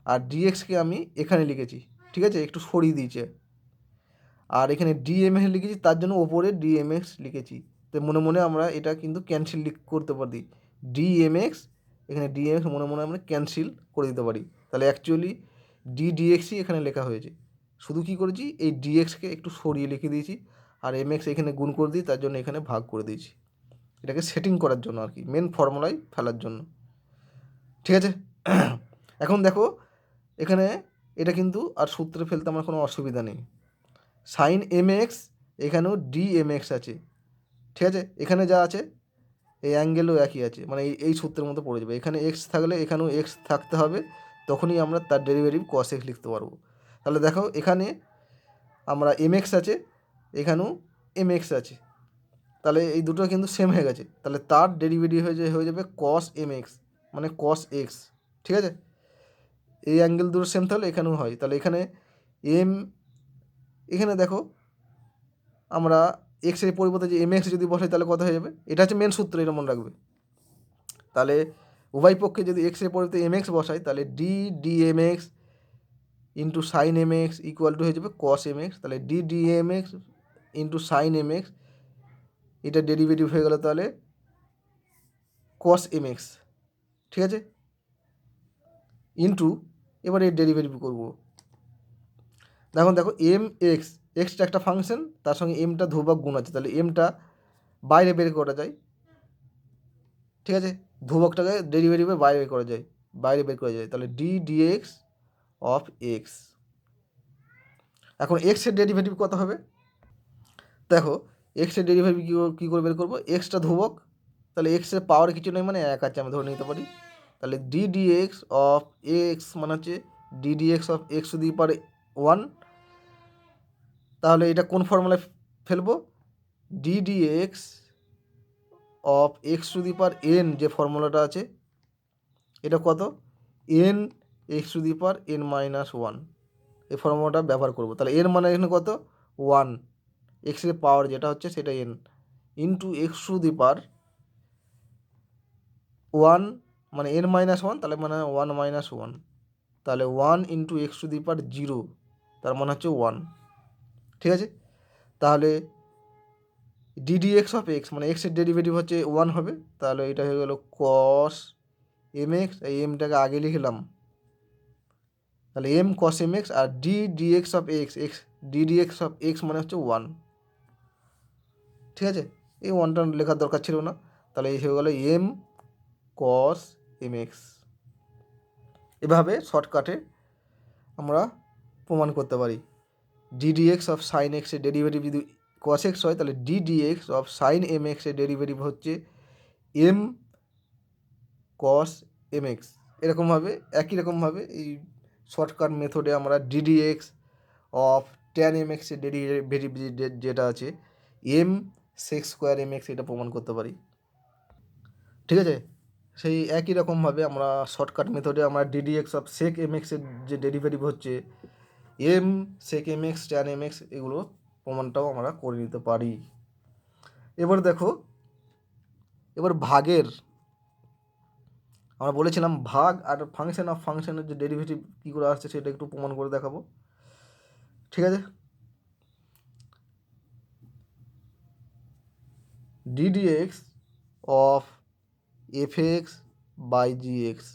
আর ডিএক্সকে আমি এখানে লিখেছি, ঠিক আছে, একটু সরিয়ে দিয়েছে। আর এখানে ডিএমএক্স লিখেছি, তার জন্য ওপরে ডিএমএক্স লিখেছি। তো মনে মনে আমরা এটা কিন্তু ক্যান্সেল করতে পারি, ডিএমএক্স এখানে ডিএমএক্স মনে মনে আমরা ক্যান্সেল করে দিতে পারি। তাহলে অ্যাকচুয়ালি ডিএক্সই এখানে লেখা হয়েছে, শুধু কী করেছি এই ডিএক্সকে একটু সরিয়ে লিখে দিয়েছি, আর এমএক্স এখানে গুণ করে দিই, তার জন্য এখানে ভাগ করে দিয়েছি, এটাকে সেটিং করার জন্য আর কি, মেন ফর্মুলায় ফেলার জন্য, ঠিক আছে। এখন দেখো এখানে এটা কিন্তু আর সূত্রে ফেলতে আমার কোনো অসুবিধা নেই, সাইন এম এক্স এখানেও ডি এম এক্স আছে, ঠিক আছে, এখানে যা আছে এই অ্যাঙ্গেলও একই আছে, মানে এই সূত্রের মতো পড়ে যাবে, এখানে এক্স থাকলে এখানেও এক্স থাকতে হবে, তখনই আমরা তার ডেরিভেটিভ কস এক্স লিখতে পারবো। তাহলে দেখো এখানে আমরা এম এক্স আছে, এখানেও এম এক্স আছে, তাহলে এই দুটো কিন্তু সেম হয়ে গেছে, তাহলে তার ডেরিভেটিভ হয়ে যাবে কস এম এক্স, মানে কস এক্স, ঠিক আছে। এই অ্যাঙ্গেল দুটো সেম তাহলে এখানেও হয়, তাহলে এখানে এম, এখানে দেখো আমরা এক্সের পরিবর্তে যে এম এক্স যদি বসাই তাহলে কত হয়ে যাবে, এটা হচ্ছে মেন সূত্র, এটা মনে রাখবে। তাহলে উভয় পক্ষে যদি এক্সের পরিবর্তে এম এক্স বসাই তাহলে d m x into sine m x equal to হয়ে যাবে কস এম এক্স, তাহলে d m x into sine m x, এটা ডেরিভেটিভ হয়ে গেল তাহলে কস এম এক্স, ঠিক আছে, ইন্টু এবার এর ডেরিভেটিভ করবো। দেখো দেখো এম এক্স, এক্সটা একটা ফাংশন, তার সঙ্গে এমটা ধ্রুবক গুণ আছে, তাহলে এমটা বাইরে বের করা যায়, ঠিক আছে, ধ্রুবকটাকে ডেরিভেটিভে বাইরে বের করা যায়, তাহলে ডিএক্স অফ এক্স। এখন এক্সের ডেরিভেটিভ কত হবে, দেখো এক্সের ডেরিভেটিভ কী করে বের করবো, এক্সটা ধ্রুবক, তাহলে এক্সের পাওয়ার কিছু নেই মানে এক আছে, আমি ধরে নিতে পারি, তাহলে ডিএক্স অফ এক্স মানে হচ্ছে d x of x to the power 1, তাহলে এটা কোন ফর্মুলায় ফেলবো, d x of x to the power n, যে ফর্মুলাটা আছে এটা কত, n x to the power n minus 1, এই ফর্মুলাটা ব্যবহার করবো, তাহলে এন মানে এখানে কত 1, এক্সের পাওয়ার যেটা হচ্ছে সেটা n, into x to the power 1 মানে এন মাইনাস 1, তাহলে মানে 1 মাইনাস 1, তাহলে 1 ইন্টু এক্স টু দি পাওয়ার 0, তার মানে হচ্ছে 1, ঠিক আছে। তাহলে ডিএক্স অফ এক্স মানে এক্সের ডেরিভেটিভ হচ্ছে 1 হবে, তাহলে এটা হয়ে গেল কস এম এক্স, এই এমটাকে আগে লিখলাম, তাহলে এম কস এম এক্স, আর d x of x, d x of x মানে হচ্ছে 1, ঠিক আছে, এই 1টা লেখার দরকার ছিল না, তাহলে এই হয়ে গেল এম কস এম এক্স। এভাবে শর্টকাটে আমরা প্রমাণ করতে পারি ডিএক্স অফ সাইন এক্সের ডেরিভেটিভ যদি কস এক্স হয়, তাহলে ডিএক্স অফ সাইন এম এক্সের ডেরিভেটিভ হচ্ছে এম কস এম এক্স। এরকমভাবে একই রকমভাবে এই শর্টকাট মেথডে আমরা ডিএক্স অফ ট্যান এম এক্সের ডেরিভেটিভ যেটা আছে m sec square m x, এটা প্রমাণ করতে পারি, ঠিক আছে। সেই একই রকমভাবে আমরা শর্টকাট মেথডে আমরা ডিএক্স অফ সেক এম এক্সের যে ডেরিভেটিভ হচ্ছে m sec m x tan m x, এগুলো প্রমাণটাও আমরা করে নিতে পারি। এবার দেখো এবার ভাগের, আমরা বলেছিলাম ভাগ আর ফাংশন অফ ফাংশনের যে ডেরিভেটিভ কী করে আসছে সেটা একটু প্রমাণ করে দেখাবো, ঠিক আছে। D x of f x by g x,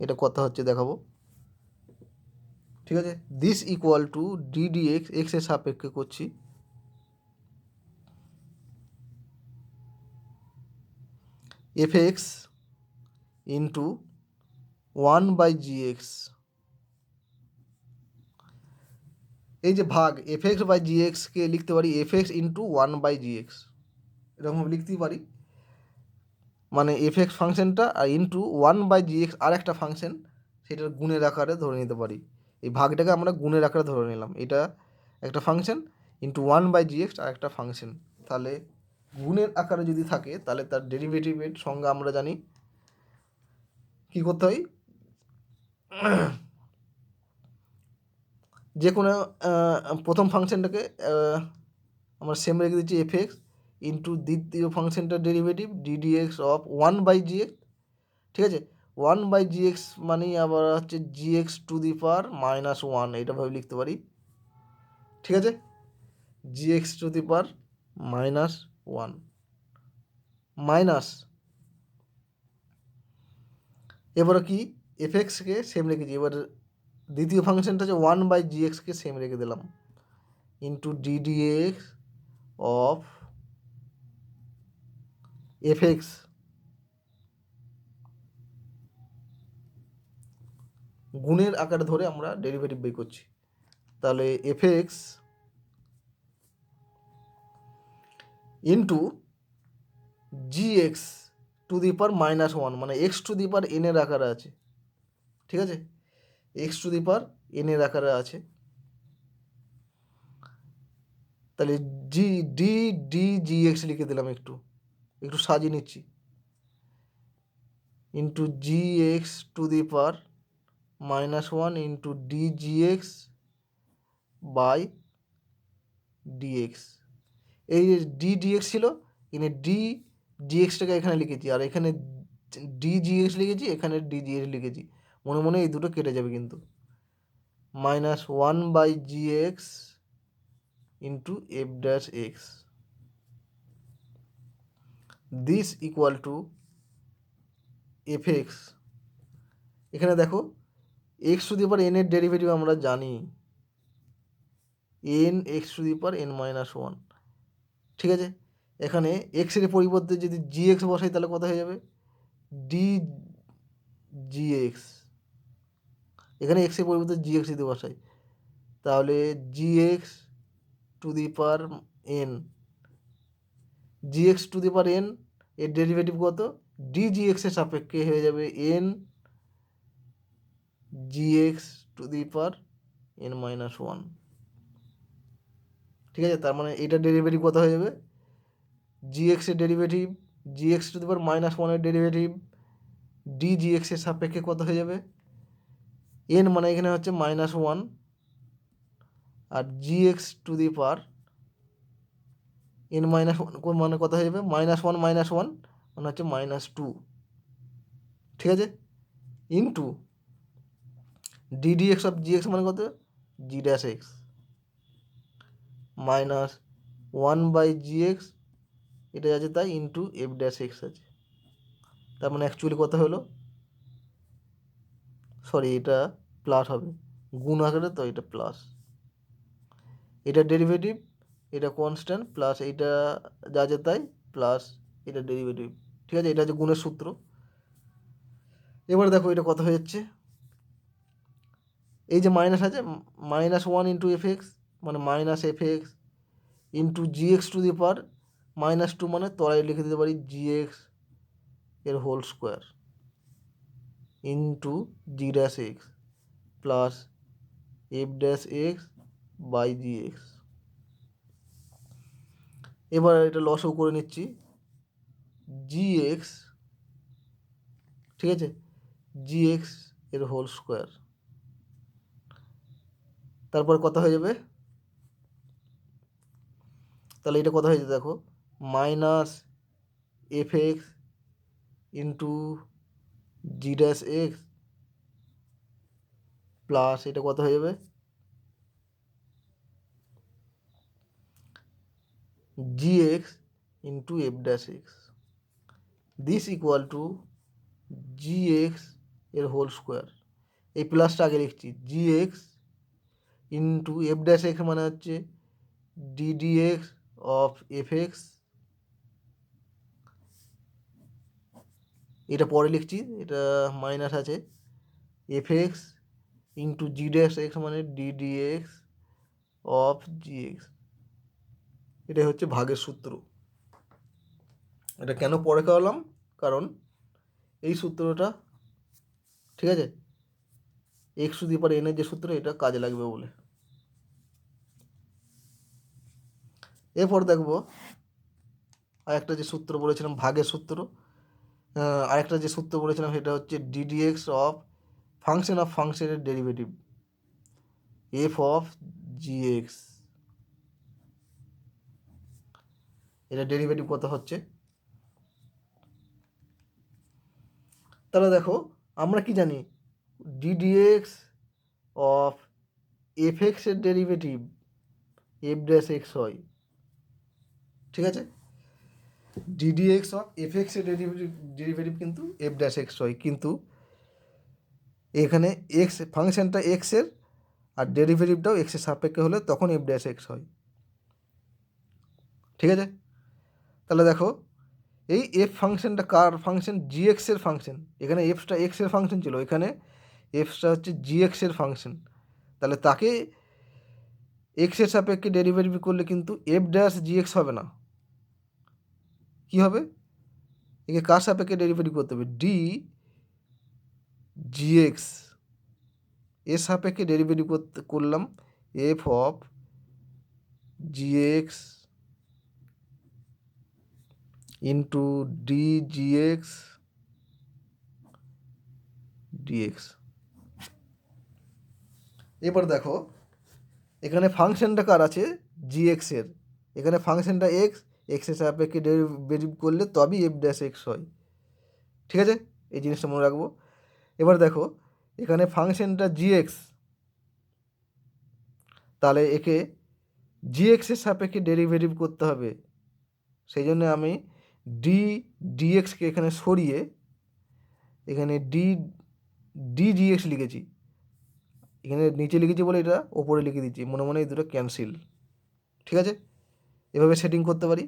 এটা কত হচ্ছে দেখাবো, ঠিক আছে। দিস ইকুয়াল টু ডিএক্স, এক্সের সাপেক্ষে করছি, f x into 1 by g x, এই যে ভাগ এফ এক্স বাই জি এক্সকে লিখতে পারি f x into 1 by g x, এরকমভাবে লিখতেই পারি, মানে এফ এক্স ফাংশনটা আর ইন্টু 1 বাই জি এক্স আর একটা ফাংশন, সেটার গুণের আকারে ধরে নিতে পারি, এই ভাগটাকে আমরা গুণের আকারে ধরে নিলাম, এটা একটা function into 1 by g x আর একটা ফাংশন, তাহলে গুণের আকারে যদি থাকে তাহলে তার ডেরিভেটিভের সংজ্ঞা আমরা জানি। কী করতে হয়, যে কোনো প্রথম ফাংশনটাকে আমরা সেম রেখে দিচ্ছি এফ এক্স ইন্টু দ্বিতীয় ফাংশনটার ডেরিভেটিভ ডিডিএক্স অফ 1/gx। ঠিক আছে, 1/gx মানেই আবার হচ্ছে gx টু দি পাওয়ার -1, এইটাভাবে লিখতে পারি। ঠিক আছে, gx to the power -1 minus, এবারে কি এফ এক্সকে সেম রেখেছি, এবার দ্বিতীয় ফাংশনটা হচ্ছে 1/gxকে সেম রেখে দিলাম into d d x of f x গুণের আকারে ধরে আমরা ডেরিভেটিভ বের করছি। তাহলে f x into gx to the power -1 মানে x to the power n এর আকারে আছে। ঠিক আছে, x to the power n এর আকারে আছে। তাহলে gx লিখে দিলাম, একটু একটু সাজিয়ে নিচ্ছি, into gx to the power -1 into dgx by dx। এই যে dx ছিল, এখানে dgxটাকে এখানে লিখেছি, আর এখানে dgx লিখেছি, এখানে dgx লিখেছি, মনে মনে এই দুটো কেটে যাবে কিন্তু। -1/gx into f dash x, this equal two F x. এখানে দেখো x to the power n এর ডেরিভেটিভ আমরা জানি, n x to the power n-1। ঠিক আছে, এখানে এক্সের পরিবর্তে যদি gx বসাই তাহলে কত হয়ে যাবে, dgx। এখানে এক্সের পরিবর্তে gx যদি বসাই তাহলে gx to the power n, gx to the power n এর ডেরিভেটিভ কত, dgx এর সাপেক্ষে হয়ে যাবে n gx to the power n-1। ঠিক আছে, তার মানে এইটার ডেরিভেটিভ কত হয়ে যাবে, gx এর derivative gx to the power -1 এর ডেরিভেটিভ dgx এর সাপেক্ষে কত হয়ে যাবে, n মানে এখানে হচ্ছে -1, আর gx to the power n-1 মানে কত হয়ে যাবে, -1 মানে হচ্ছে -2। ঠিক আছে, ইন্টু ddx অফ gx মানে কত, g ড্যাশ x -1/gx, এটা আছে তাই, ইন্টু এফ ড্যাশ এক্স আছে। তার মানে অ্যাকচুয়ালি কত হলো, সরি এটা প্লাস হবে, গুণ আকারে, তো এটা প্লাস, এটা ডেরিভেটিভ, এটা কনস্ট্যান্ট, প্লাস এইটা যা আছে তাই, প্লাস এটা ডেরিভেটিভ। ঠিক আছে, এটা হচ্ছে গুণের সূত্র। এবার দেখো এটা কত হয়ে যাচ্ছে, এই যে মাইনাস আছে, -1 ইন্টু এফ এক্স মানে minus f x into gx to the power -2 মানে তলায় লিখে দিতে পারি gx এর whole square into g dash x plus f dash x by gx। এবার এটা লসও করে নিচ্ছি, gx, ঠিক আছে, gx এর হোল স্কোয়ার, তারপর কত হয়ে যাবে, তাহলে এটা কত হয়ে যাবে দেখো, মাইনাস এফ এক্স ইন্টু জি ড্যাশ এক্স প্লাস এটা কত হয়ে যাবে, gx into f dash x, this equal two gx এর হোল স্কোয়ার। এই প্লাসটা আগে লিখছি, gx into f dash x মানে হচ্ছে ddx অফ এফ এক্স, এটা পরে লিখছি, এটা মাইনাস আছে, এফ এক্স ইন্টু জি ড্যাশ এক্স মানে ডিডিএক্স অফ জিএক্স। এটা হচ্ছে ভাগের সূত্র। এটা কেন পরে করালাম, কারণ এই সূত্রটা, ঠিক আছে, এক্স টু দি পাওয়ার এনের যে সূত্র, এটা কাজে লাগবে বলে। এরপর দেখব আরেকটা যে সূত্র বলেছিলাম ভাগের সূত্র, আরেকটা যে সূত্র বলেছিলাম সেটা হচ্ছে ডিডিএক্স অফ ফাংশনের ডেরিভেটিভ এফ অফ জিএক্স, এটা ডেরিভেটিভ কত হচ্ছে। তাহলে দেখো আমরা কি জানি, ডিডিএক্স অফ এফ এক্সের ডেরিভেটিভ এফ ড্যাশ এক্স হয়, ঠিক আছে। ডিডিএক্স অফ এফ এক্সের ডেরিভেটিভ কিন্তু এফ ড্যাশ এক্স হয়, কিন্তু এখানে এক্স ফাংশনটা এক্সের আর ডেরিভেটিভটাও এক্সের সাপেক্ষে হলে তখন এফ ড্যাশ এক্স হয়, ঠিক আছে। তাহলে দেখো এই এফ ফাংশনটা কার ফাংশন, জিএক্সের ফাংশন, এখানে এফটা এক্সের ফাংশন ছিল, এখানে এফটা হচ্ছে জিএক্সের ফাংশন। তাহলে তাকে এক্সের সাপেক্ষে ডেরিভেটিভ করলে কিন্তু এফ ড্যাশ জিএক্স হবে না, কী হবে, একে কার সাপেক্ষে ডেরিভেটিভ করতে হবে, ডি জিএক্স এর সাপেক্ষে ডেরিভেটিভ করলাম f of g x into d g x d x. এবার দেখো এখানে ফাংশনটা কার আছে, জিএক্সের, এখানে ফাংশনটা এক্সের সাপেক্ষে ডেরিভেটিভ করলে তবেই এফ ড্যাশ এক্স হয়, ঠিক আছে, এই জিনিসটা মনে রাখবো। এবার দেখো এখানে ফাংশনটা জিএক্স, তাহলে একে জিএক্সের সাপেক্ষে ডেরিভেটিভ করতে হবে, সেই জন্য আমি ডিএক্সকে এখানে সরিয়ে এখানে ডিজিএক্স লিখেছি, এখানে নিচে লিখেছি বলে এটা ওপরে লিখে দিচ্ছি, মনে মনে এই দুটো ক্যান্সেল, ঠিক আছে। এভাবে সেটিং করতে পারি,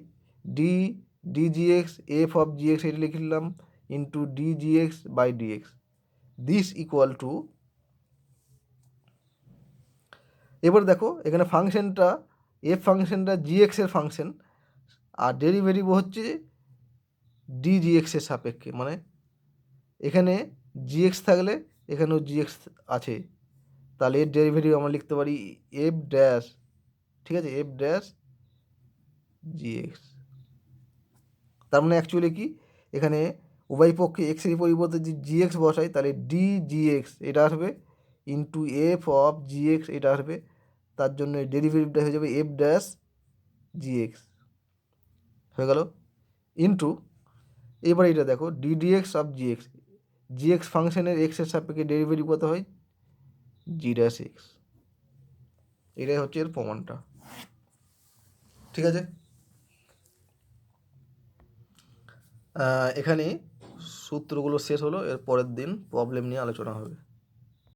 ডিজিএক্স এফ অফ জিএক্স এটা লিখলাম into d g x by d x, this equal to, এবার দেখো এখানে ফাংশনটা এফ ফাংশনটা জিএক্সের ফাংশন আর ডেরিভেটিভ হচ্ছে ডিজিএক্সের সাপেক্ষে, মানে এখানে জিএক্স থাকলে এখানেও জিএক্স আছে, তাহলে এর ডেরিভেটিভ আমরা লিখতে পারি এফ ড্যাশ, ঠিক আছে, এফ ড্যাশ জিএক্স। তার মানে অ্যাকচুয়ালি কি, এখানে উভয় পক্ষে এক্সের পরিবর্তে যদি জিএক্স বসাই তাহলে ডি জিএক্স এটা আসবে ইন্টু এফ অফ জিএক্স এটা আসবে, তার জন্য ডেরিভেটিভটা হয়ে যাবে এফ ড্যাশ জিএক্স, হয়ে গেল ইন্টু, এবার এটা দেখো ডিডিএক্স অফ জিএক্স, জিএক্স ফাংশনের এক্সের সাপেক্ষে ডেরিভেটিভ কত হয়, জি ড্যাশ এক্স, এটাই হচ্ছে এর প্রমাণটা, ঠিক আছে। এখানে সূত্রগুলো শেষ হলো, এর পরের দিন প্রবলেম নিয়ে আলোচনা হবে।